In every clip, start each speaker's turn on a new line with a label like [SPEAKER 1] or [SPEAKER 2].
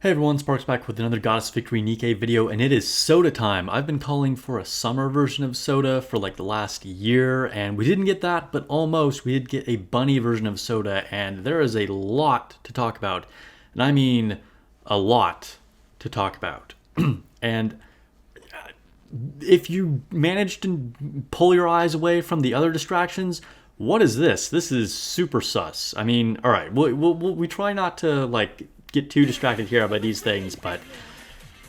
[SPEAKER 1] Hey everyone, Sparks back with another Goddess Victory Nikke video, and it is soda time. I've been calling for a summer version of soda for like the last year, and we didn't get that, but almost. We did get a bunny version of soda, and there is a lot to talk about. And I mean a lot to talk about. And if you manage to pull your eyes away from the other distractions, what is this? This is super sus. I mean, all right, we try not to like get too distracted here by these things, but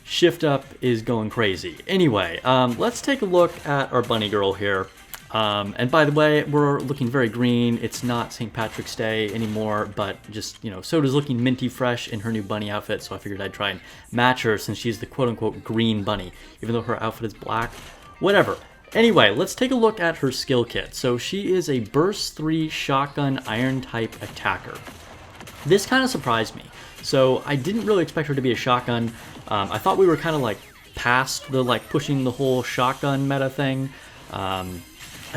[SPEAKER 1] Shift Up is going crazy. Anyway, let's take a look at our bunny girl here. And by the way, we're looking very green. It's not St. Patrick's Day anymore, but just, Soda's looking minty fresh in her new bunny outfit, so I figured I'd try and match her since she's the quote-unquote green bunny, even though her outfit is black. Whatever. Anyway, let's take a look at her skill kit. So she is a Burst 3 Shotgun Iron type attacker. This kind of surprised me. So I didn't really expect her to be a shotgun. I thought we were kind of like past the like pushing the whole shotgun meta thing. I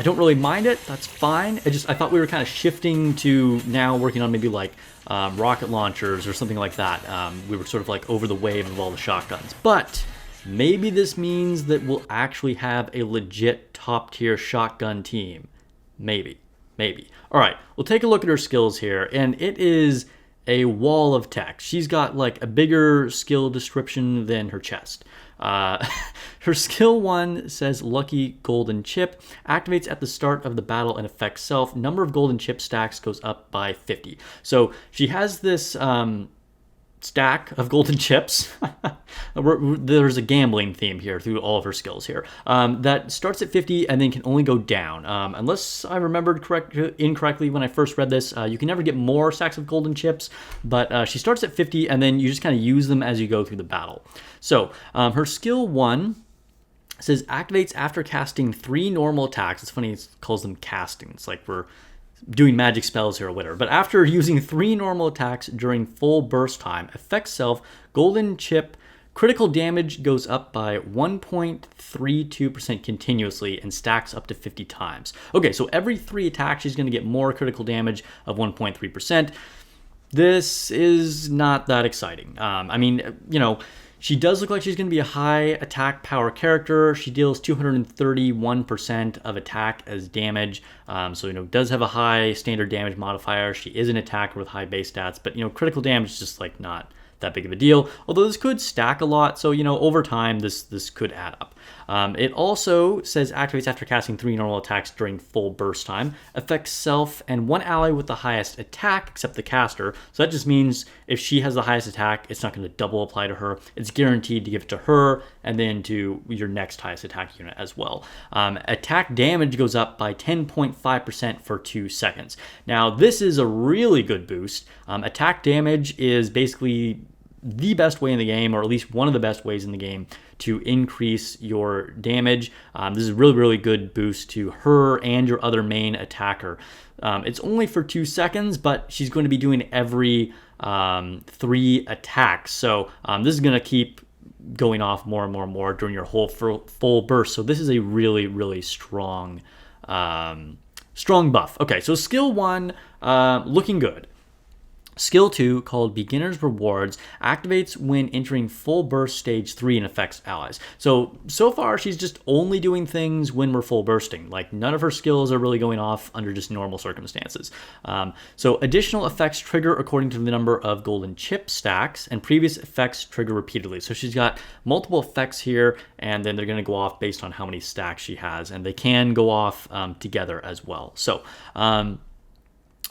[SPEAKER 1] don't really mind it. That's fine. I thought we were kind of shifting to now working on maybe like rocket launchers or something like that. We were sort of like over the wave of all the shotguns. But maybe this means that we'll actually have a legit top tier shotgun team. Maybe. All right, we'll take a look at her skills here, and it is a wall of text. She's got like a bigger skill description than her chest. Her skill 1 says Lucky Golden Chip, activates at the start of the battle and affects self. Number of golden chip stacks goes up by 50. So she has this stack of golden chips. There's a gambling theme here through all of her skills here. That starts at 50 and then can only go down. Unless I remembered incorrectly when I first read this, you can never get more stacks of golden chips, but she starts at 50 and then you just kind of use them as you go through the battle. So her skill 1 says activates after casting 3 normal attacks. It's funny, it calls them casting. It's like we're doing magic spells here or whatever. But after using 3 normal attacks during full burst time, affects self, golden chip, critical damage goes up by 1.32% continuously and stacks up to 50 times. Okay, so every 3 attacks, she's going to get more critical damage of 1.3%. This is not that exciting. She does look like she's going to be a high attack power character. She deals 231% of attack as damage. Does have a high standard damage modifier. She is an attacker with high base stats, but, critical damage is just like not that big of a deal. Although this could stack a lot, so, over time, this could add up. It also says activates after casting 3 normal attacks during full burst time, affects self and 1 ally with the highest attack except the caster. So that just means if she has the highest attack, it's not going to double apply to her. It's guaranteed to give it to her and then to your next highest attack unit as well. Attack damage goes up by 10.5% for 2 seconds. Now, this is a really good boost. Attack damage is basically the best way in the game, or at least one of the best ways in the game, to increase your damage. This is a really, really good boost to her and your other main attacker. It's only for 2 seconds, but she's going to be doing every 3 attacks. So this is going to keep going off more and more and more during your whole full burst. So this is a really, really strong buff. Okay, so skill 1, looking good. Skill 2, called Beginner's Rewards, activates when entering full burst stage 3 and affects allies. So far, she's just only doing things when we're full bursting. Like, none of her skills are really going off under just normal circumstances. So additional effects trigger according to the number of golden chip stacks, and previous effects trigger repeatedly. So she's got multiple effects here, and then they're going to go off based on how many stacks she has, and they can go off together as well. So,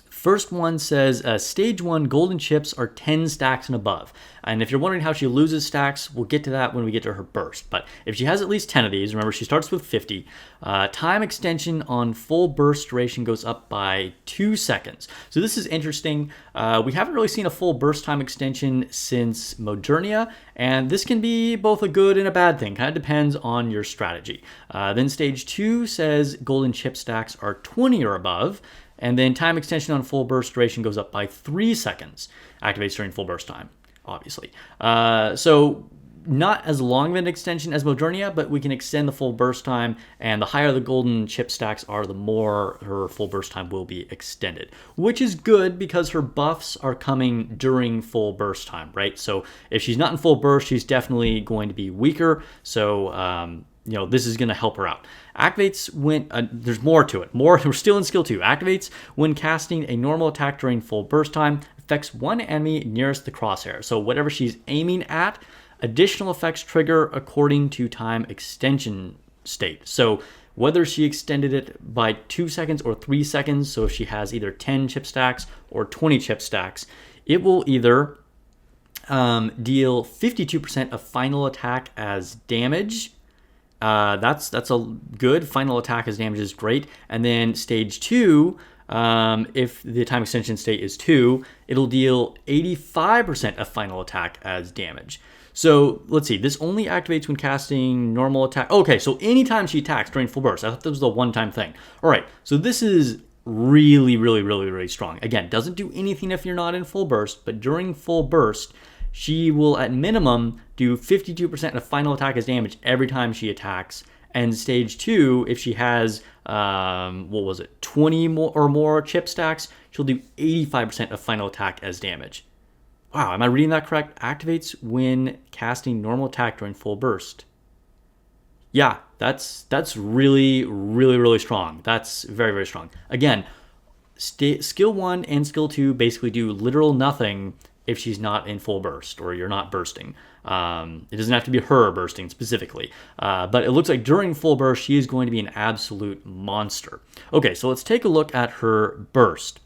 [SPEAKER 1] first one says stage 1 golden chips are 10 stacks and above. And if you're wondering how she loses stacks, we'll get to that when we get to her burst. But if she has at least 10 of these, remember she starts with 50, time extension on full burst duration goes up by 2 seconds. So this is interesting. We haven't really seen a full burst time extension since Modernia, and this can be both a good and a bad thing. Kind of depends on your strategy. Then stage 2 says golden chip stacks are 20 or above. And then time extension on full burst duration goes up by 3 seconds. Activates during full burst time, obviously. So not as long of an extension as Modernia, but we can extend the full burst time, and the higher the golden chip stacks are, the more her full burst time will be extended, which is good because her buffs are coming during full burst time, right? So if she's not in full burst, she's definitely going to be weaker. So, this is going to help her out. Activates when, there's more to it. We're still in skill 2. Activates when casting a normal attack during full burst time. Affects one enemy nearest the crosshair. So whatever she's aiming at, additional effects trigger according to time extension state. So whether she extended it by 2 seconds or 3 seconds, so if she has either 10 chip stacks or 20 chip stacks, it will either deal 52% of final attack as damage. That's a good final attack as damage is great. And then stage 2, if the time extension state is 2, it'll deal 85% of final attack as damage. So let's see, this only activates when casting normal attack. Okay, so anytime she attacks during full burst. I thought this was a one-time thing. All right, so this is really, really, really, really strong. Again, doesn't do anything if you're not in full burst, but during full burst, she will at minimum do 52% of final attack as damage every time she attacks. And stage 2, if she has, 20 more or more chip stacks, she'll do 85% of final attack as damage. Wow, am I reading that correct? Activates when casting normal attack during full burst. Yeah, that's really, really, really strong. That's very, very strong. Again, skill 1 and skill 2 basically do literal nothing if she's not in full burst or you're not bursting. It doesn't have to be her bursting specifically, but it looks like during full burst, she is going to be an absolute monster. Okay, so let's take a look at her burst.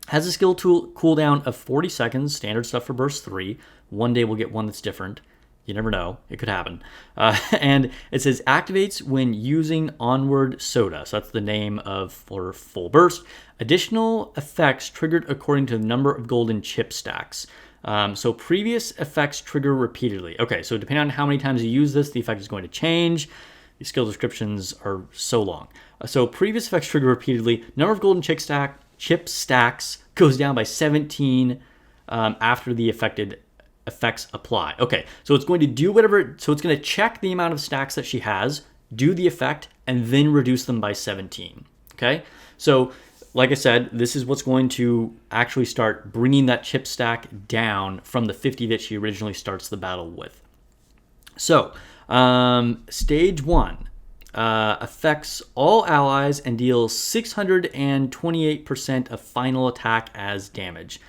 [SPEAKER 1] Has a skill cooldown of 40 seconds, standard stuff for burst 3. One day we'll get one that's different. You never know, it could happen. And it says activates when using Onward Soda. So that's the name for full burst. Additional effects triggered according to the number of golden chip stacks. So previous effects trigger repeatedly. Okay, so depending on how many times you use this, the effect is going to change. These skill descriptions are so long. So previous effects trigger repeatedly. Number of golden chip stacks goes down by 17 after the affected effects apply. Okay, so it's going to do whatever, so it's going to check the amount of stacks that she has, do the effect, and then reduce them by 17. Okay, so like I said, this is what's going to actually start bringing that chip stack down from the 50 that she originally starts the battle with. So, stage 1 affects all allies and deals 628% of final attack as damage.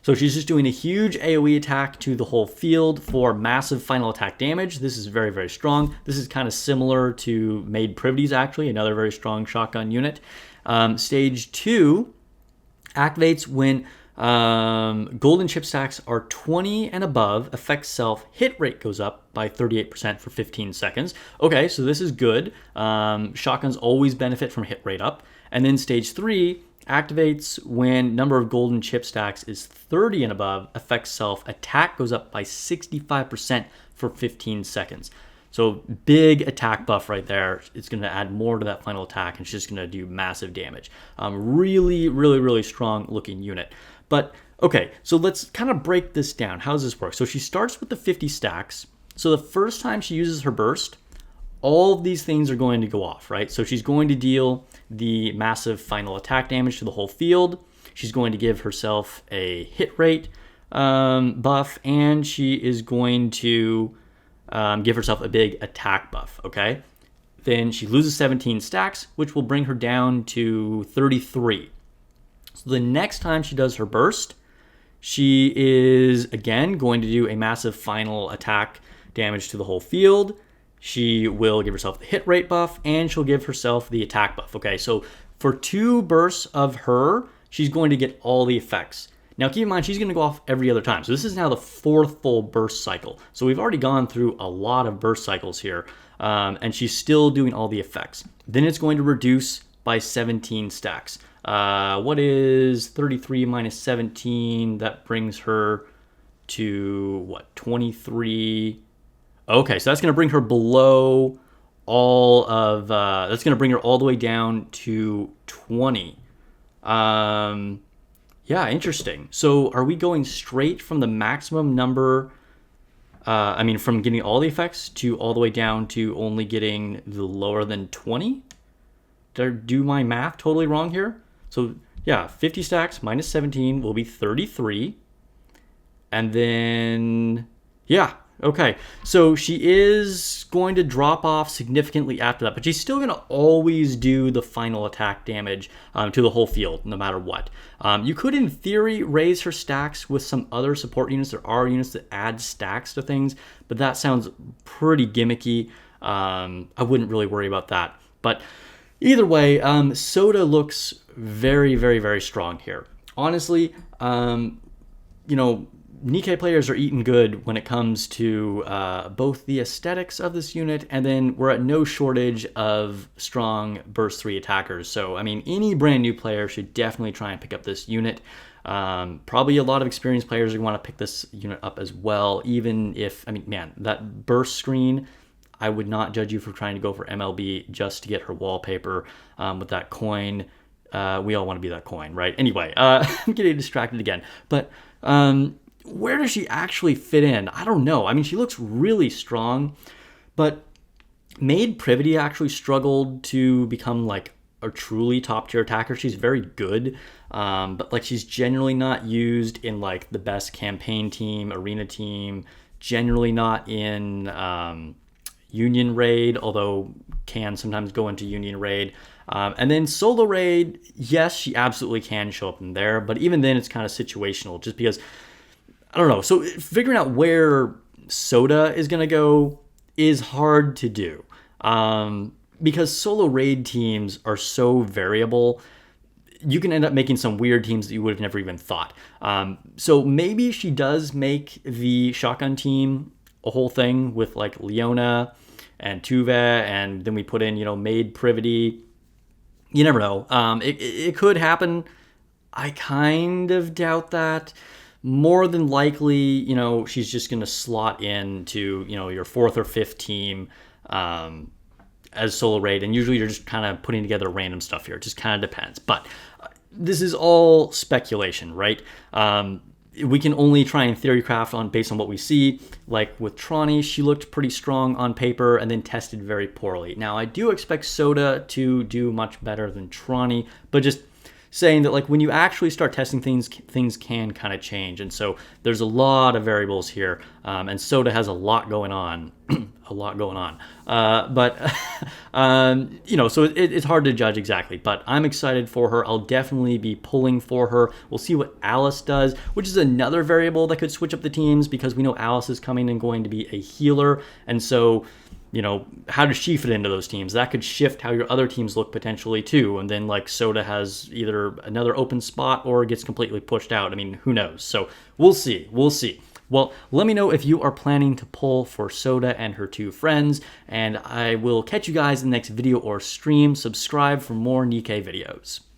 [SPEAKER 1] So she's just doing a huge AoE attack to the whole field for massive final attack damage. This is very, very strong. This is kind of similar to Maid Privities, actually, another very strong shotgun unit. Stage 2 activates when golden chip stacks are 20 and above. Effect self hit rate goes up by 38% for 15 seconds. Okay, so this is good. Shotguns always benefit from hit rate up. And then stage 3 activates when number of golden chip stacks is 30 and above. Effect self attack goes up by 65% for 15 seconds. So big attack buff right there. It's going to add more to that final attack, and it's just going to do massive damage. Really, really, really strong looking unit. But okay, so let's kind of break this down. How does this work? So she starts with the 50 stacks. So the first time she uses her burst, all of these things are going to go off, right? So she's going to deal the massive final attack damage to the whole field. She's going to give herself a hit rate buff, and she is going to give herself a big attack buff, okay? Then she loses 17 stacks, which will bring her down to 33. So the next time she does her burst, she is, again, going to do a massive final attack damage to the whole field. She will give herself the hit rate buff, and she'll give herself the attack buff, okay? So for 2 bursts of her, she's going to get all the effects. Now, keep in mind, she's going to go off every other time. So this is now the 4th full burst cycle. So we've already gone through a lot of burst cycles here, and she's still doing all the effects. Then it's going to reduce by 17 stacks. What is 33 minus 17? That brings her to, what, 23? Okay, so that's going to bring her below all of, that's going to bring her all the way down to 20. Yeah, interesting. So are we going straight from the maximum number I mean, from getting all the effects to all the way down to only getting the lower than 20. Did I do my math totally wrong here? So yeah, 50 stacks minus 17 will be 33. And then, yeah, okay. So she is going to drop off significantly after that, but she's still going to always do the final attack damage to the whole field, no matter what. You could, in theory, raise her stacks with some other support units. There are units that add stacks to things, but that sounds pretty gimmicky. I wouldn't really worry about that. But either way, Soda looks very, very, very strong here. Honestly, Nikke players are eating good when it comes to both the aesthetics of this unit, and then we're at no shortage of strong burst 3 attackers. So, I mean, any brand new player should definitely try and pick up this unit. Probably a lot of experienced players are going to want to pick this unit up as well, even if, I mean, man, that burst screen, I would not judge you for trying to go for MLB just to get her wallpaper with that coin. We all want to be that coin, right? Anyway, I'm getting distracted again. But where does she actually fit in? I don't know. I mean, she looks really strong, but Maid Privity actually struggled to become like a truly top tier attacker. She's very good, but like she's generally not used in like the best campaign team, arena team, generally not in Union Raid, although can sometimes go into Union Raid. And then Solo Raid, yes, she absolutely can show up in there, but even then it's kind of situational just because, I don't know. So figuring out where Soda is going to go is hard to do because Solo Raid teams are so variable. You can end up making some weird teams that you would have never even thought. So maybe she does make the shotgun team a whole thing with like Leona and Tuve, and then we put in, Maid Privity. You never know. It could happen. I kind of doubt that. More than likely, she's just going to slot into, your 4th or 5th team as Solo Raid. And usually you're just kind of putting together random stuff here. It just kind of depends. But this is all speculation, right? We can only try and theorycraft based on what we see. Like with Trani, she looked pretty strong on paper and then tested very poorly. Now, I do expect Soda to do much better than Trani, but just saying that like when you actually start testing things can kind of change. And so there's a lot of variables here, and Soda has a lot going on. A lot going on. So it's hard to judge exactly, but I'm excited for her. I'll definitely be pulling for her. We'll see what Alice does, which is another variable that could switch up the teams because we know Alice is coming and going to be a healer. And so, how does she fit into those teams? That could shift how your other teams look potentially too. And then like Soda has either another open spot or gets completely pushed out. I mean, who knows? So we'll see. Well, let me know if you are planning to pull for Soda and her 2 friends, and I will catch you guys in the next video or stream. Subscribe for more Nikke videos.